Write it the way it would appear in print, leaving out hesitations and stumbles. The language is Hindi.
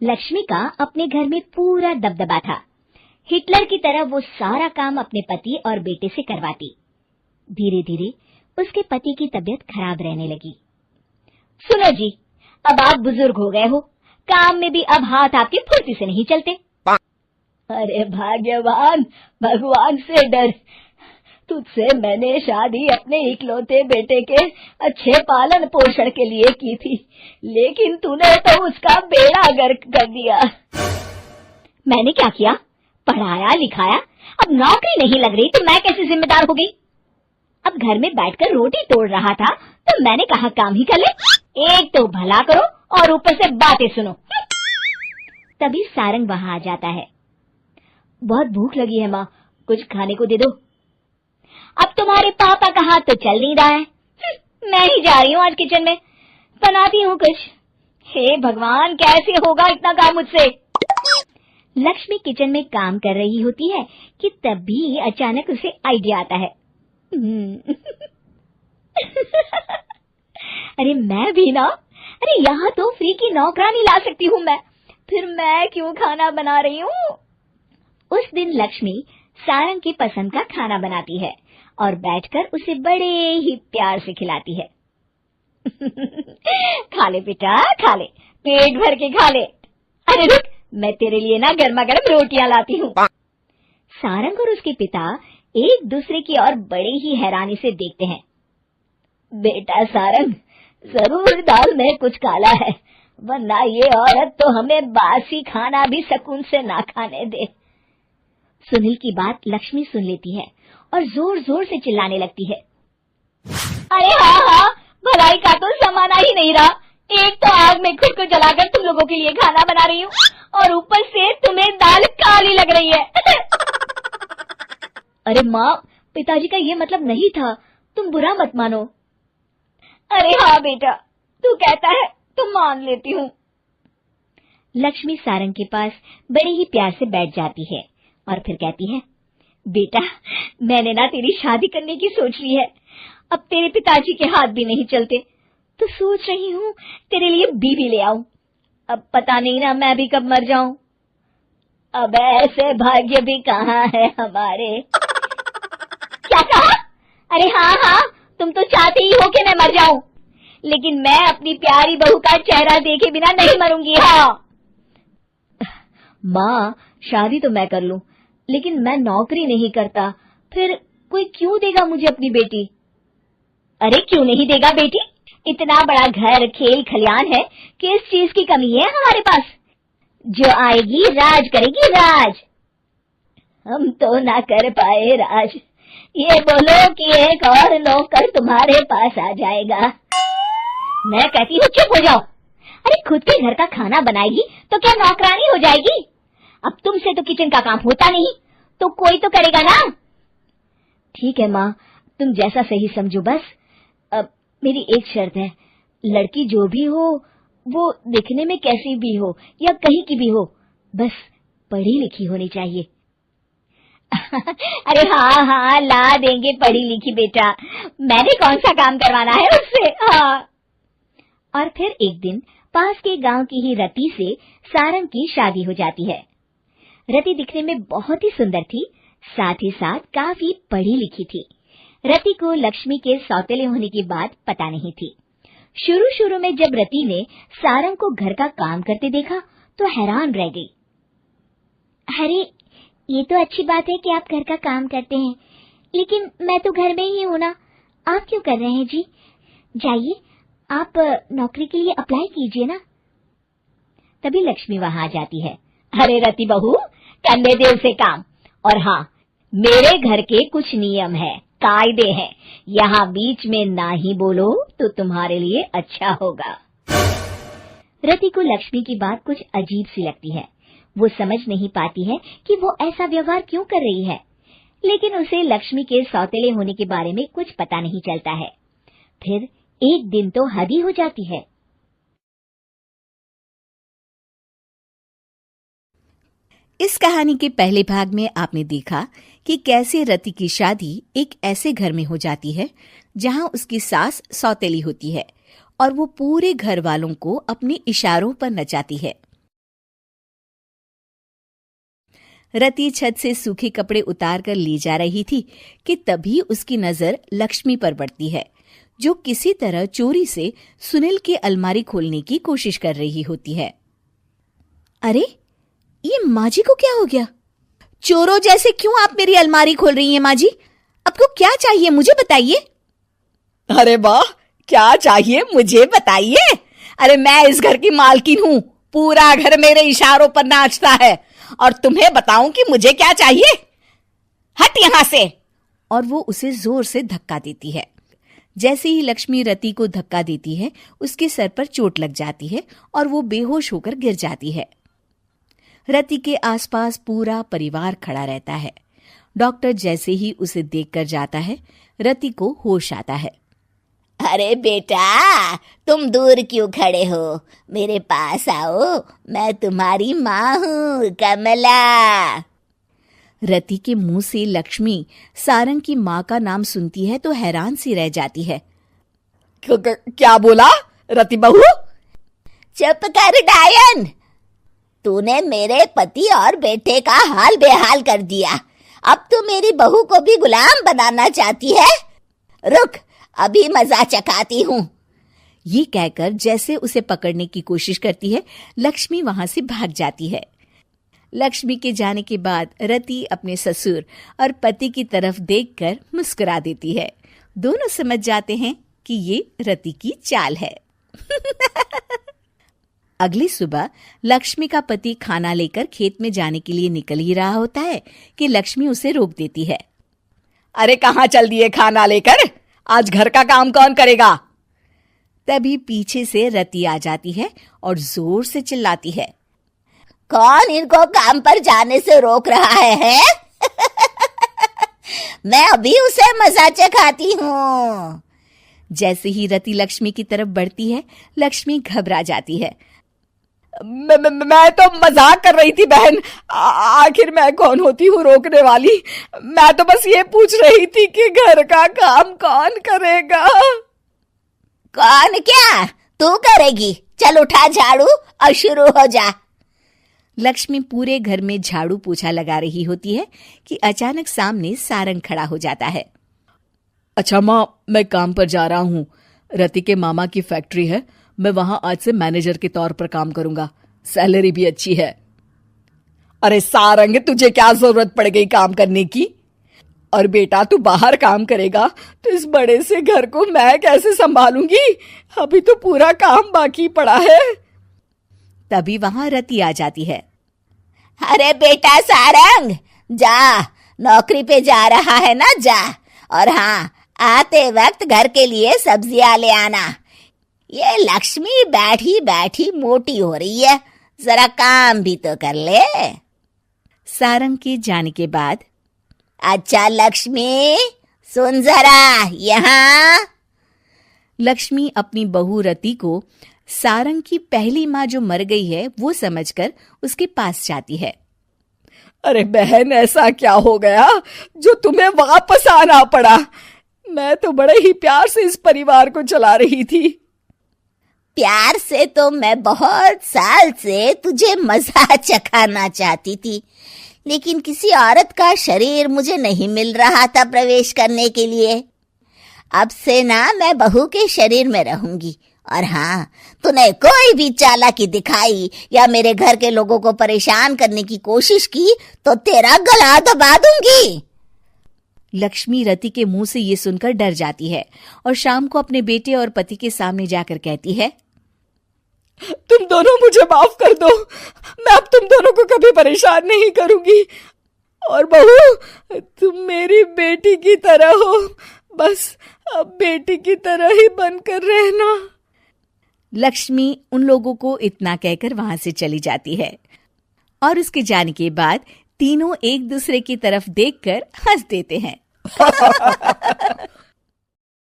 लक्ष्मी का अपने घर में पूरा दबदबा था। हिटलर की तरह वो सारा काम अपने पति और बेटे से करवाती। धीरे धीरे उसके पति की तबीयत खराब रहने लगी। सुनो जी, अब आप बुजुर्ग हो गए हो, काम में भी अब हाथ आपके फुर्ती से नहीं चलते। अरे भाग्यवान, भगवान से डर, तुझसे मैंने शादी अपने इकलौते बेटे के अच्छे पालन पोषण के लिए की थी, लेकिन तूने तो उसका बेड़ा गर्क कर दिया। मैंने क्या किया? पढ़ाया लिखाया, अब नौकरी नहीं लग रही तो मैं कैसे जिम्मेदार हो गई? अब घर में बैठकर रोटी तोड़ रहा था तो मैंने कहा काम ही कर ले। एक तो भला करो और ऊपर से बातें सुनो। तभी सारंग वहां आ जाता है। बहुत भूख लगी है माँ, कुछ खाने को दे दो। अब तुम्हारे पापा का हाथ तो चल नहीं रहा है, मैं ही जा रही हूँ आज किचन में, बनाती हूँ कुछ। हे भगवान, कैसे होगा इतना काम मुझसे? लक्ष्मी किचन में काम कर रही होती है कि तभी अचानक उसे आइडिया आता है। अरे मैं भी ना, अरे यहाँ तो फ्री की नौकरानी ला सकती हूँ मैं, फिर मैं क्यों खाना बना रही हूँ? उस दिन लक्ष्मी सारंग की पसंद का खाना बनाती है और बैठकर उसे बड़े ही प्यार से खिलाती है। खा ले बेटा, खा ले, पेट भर के खा ले। अरे रुक, मैं तेरे लिए ना गर्मा गर्म रोटियां लाती हूँ। सारंग और उसके पिता एक दूसरे की ओर बड़े ही हैरानी से देखते हैं। बेटा सारंग, जरूर दाल में कुछ काला है, वरना ये औरत तो हमें बासी खाना भी सुकून से ना खाने दे। सुनील की बात लक्ष्मी सुन लेती है और जोर जोर से चिल्लाने लगती है। अरे हाँ हाँ, भलाई का तो जमाना ही नहीं रहा। एक तो आग में खुद को जलाकर तुम लोगों के लिए खाना बना रही हूँ और ऊपर से तुम्हें दाल काली लग रही है। अरे माँ, पिताजी का ये मतलब नहीं था, तुम बुरा मत मानो। अरे हाँ बेटा, तू कहता है तो मान लेती हूँ। लक्ष्मी सारंग के पास बड़े ही प्यार से बैठ जाती है और फिर कहती है, बेटा मैंने ना तेरी शादी करने की सोच ली है। अब तेरे पिताजी के हाथ भी नहीं चलते तो सोच रही हूँ तेरे लिए बीवी ले आऊं। अब पता नहीं ना मैं भी कब मर जाऊं। अब ऐसे भाग्य भी कहाँ है हमारे। क्या कहा? अरे हाँ हाँ, तुम तो चाहते ही हो कि मैं मर जाऊं, लेकिन मैं अपनी प्यारी बहू का चेहरा देखे बिना नहीं मरूंगी। हाँ माँ, शादी तो मैं कर लूं, लेकिन मैं नौकरी नहीं करता, फिर कोई क्यों देगा मुझे अपनी बेटी? अरे क्यों नहीं देगा बेटी? इतना बड़ा घर, खेल खलियान है, किस चीज की कमी है हमारे पास? जो आएगी राज करेगी, राज। हम तो ना कर पाए राज, ये बोलो कि एक और नौकर तुम्हारे पास आ जाएगा। मैं कहती हूँ चुप हो जाओ। अरे खुद के घर का खाना बनाएगी तो क्या नौकरानी हो जाएगी? अब तुमसे तो किचन का काम होता नहीं, तो कोई तो करेगा ना। ठीक है माँ, तुम जैसा सही समझो बस। अब मेरी एक शर्त है, लड़की जो भी हो वो दिखने में कैसी भी हो या कहीं की भी हो, बस पढ़ी लिखी होनी चाहिए। अरे हाँ हाँ, ला देंगे पढ़ी लिखी बेटा, मैंने कौन सा काम करवाना है उससे। हाँ। और फिर एक दिन पास के गांव की ही रति से सारंग की शादी हो जाती है। रति दिखने में बहुत ही सुंदर थी, साथ ही साथ काफी पढ़ी लिखी थी। रति को लक्ष्मी के सौतेले होने की बात पता नहीं थी। शुरू शुरू में जब रति ने सारंग को घर का काम करते देखा तो हैरान रह गई। अरे ये तो अच्छी बात है कि आप घर का काम करते हैं, लेकिन मैं तो घर में ही हूँ ना, आप क्यों कर रहे हैं जी? जाइए आप नौकरी के लिए अप्लाई कीजिए ना। तभी लक्ष्मी वहां आ जाती है। अरे रति बहू, करने दे उसे काम। और हाँ, मेरे घर के कुछ नियम है, कायदे हैं, यहाँ बीच में ना ही बोलो तो तुम्हारे लिए अच्छा होगा। रति को लक्ष्मी की बात कुछ अजीब सी लगती है। वो समझ नहीं पाती है कि वो ऐसा व्यवहार क्यों कर रही है, लेकिन उसे लक्ष्मी के सौतेले होने के बारे में कुछ पता नहीं चलता है। फिर एक दिन तो हद ही हो जाती है। इस कहानी के पहले भाग में आपने देखा कि कैसे रति की शादी एक ऐसे घर में हो जाती है जहां उसकी सास सौतेली होती है और वो पूरे घर वालों को अपने इशारों पर नचाती है। रति छत से सूखे कपड़े उतार कर ले जा रही थी कि तभी उसकी नजर लक्ष्मी पर पड़ती है, जो किसी तरह चोरी से सुनील की अलमारी खोलने की कोशिश कर रही होती है। अरे, ये माँ जी को क्या हो गया? चोरों जैसे क्यों आप मेरी अलमारी खोल रही हैं माँ जी? आपको क्या चाहिए मुझे बताइए। अरे वाह, क्या चाहिए मुझे बताइए। अरे मैं इस घर की मालकिन हूँ, पूरा घर मेरे इशारों पर नाचता है और तुम्हें बताऊं कि मुझे क्या चाहिए? हट यहाँ से। और वो उसे जोर से धक्का देती है। जैसे ही लक्ष्मी रति को धक्का देती है, उसके सर पर चोट लग जाती है और वो बेहोश होकर गिर जाती है। रति के आसपास पूरा परिवार खड़ा रहता है। डॉक्टर जैसे ही उसे देखकर जाता है, रति को होश आता है। अरे बेटा, तुम दूर क्यों खड़े हो? मेरे पास आओ, मैं तुम्हारी माँ हूँ, कमला। रति के मुंह से लक्ष्मी सारंग की माँ का नाम सुनती है तो हैरान सी रह जाती है। क्या बोला रति बहू? चुप कर डायन, तूने मेरे पति और बेटे का हाल बेहाल कर दिया। अब तू मेरी बहू को भी गुलाम बनाना चाहती है? रुक, अभी मजा चखाती हूँ। ये कहकर जैसे उसे पकड़ने की कोशिश करती है, लक्ष्मी वहां से भाग जाती है। लक्ष्मी के जाने के बाद रति अपने ससुर और पति की तरफ देखकर मुस्कुरा देती है। दोनों समझ जाते हैं कि ये रति की चाल है। अगली सुबह लक्ष्मी का पति खाना लेकर खेत में जाने के लिए निकल ही रहा होता है कि लक्ष्मी उसे रोक देती है। अरे कहाँ चल दिए खाना लेकर? आज घर का काम कौन करेगा? तभी पीछे से रति आ जाती है और जोर से चिल्लाती है। कौन इनको काम पर जाने से रोक रहा है? मैं अभी उसे मजा चखाती हूँ। जैसे ही रति लक्ष्मी की तरफ बढ़ती है, लक्ष्मी घबरा जाती है। मैं तो मजाक कर रही थी बहन। आखिर मैं कौन होती हूँ रोकने वाली? मैं तो बस ये पूछ रही थी कि घर का काम कौन करेगा। कौन क्या? तू करेगी। चल उठा झाड़ू और शुरू हो जा। लक्ष्मी पूरे घर में झाड़ू पोछा लगा रही होती है कि अचानक सामने सारंग खड़ा हो जाता है। अच्छा माँ, मैं काम पर जा रहा हूँ। रति के मामा की फैक्ट्री है, मैं वहां आज से मैनेजर के तौर पर काम करूंगा। सैलरी भी अच्छी है। अरे सारंग, तुझे क्या जरूरत पड़ गई काम करने की? और बेटा, तू बाहर काम करेगा तो इस बड़े से घर को मैं कैसे संभालूंगी? अभी तो पूरा काम बाकी पड़ा है। तभी वहां रति आ जाती है। अरे बेटा सारंग, जा, नौकरी पे जा रहा है ना, जा। और हाँ, आते वक्त घर के लिए सब्जियां ले आना। ये लक्ष्मी बैठी बैठी मोटी हो रही है, जरा काम भी तो कर ले। सारंग के जाने के बाद, अच्छा लक्ष्मी, सुन जरा यहाँ। लक्ष्मी अपनी बहू रति को सारंग की पहली माँ जो मर गई है वो समझकर उसके पास जाती है। अरे बहन, ऐसा क्या हो गया जो तुम्हें वापस आना पड़ा? मैं तो बड़े ही प्यार से इस परिवार को चला रही थी। प्यार से तो मैं बहुत साल से तुझे मजा चखाना चाहती थी, लेकिन किसी औरत का शरीर मुझे नहीं मिल रहा था प्रवेश करने के लिए। अब से ना मैं बहू के शरीर में रहूंगी। और हाँ, तूने कोई भी चालाकी दिखाई या मेरे घर के लोगों को परेशान करने की कोशिश की तो तेरा गला दबा दूंगी। लक्ष्मी रति के मुंह से ये सुनकर डर जाती है और शाम को अपने बेटे और पति के सामने जाकर कहती है, तुम दोनों मुझे माफ कर दो। मैं अब तुम दोनों को कभी परेशान नहीं करूंगी। और बहू, तुम मेरी बेटी की तरह हो, बस अब बेटी की तरह ही बनकर रहना। लक्ष्मी उन लोगों को इतना कहकर वहां से चली जाती है और उसके जाने के बाद तीनों एक दूसरे की तरफ देखकर हंस देते हैं।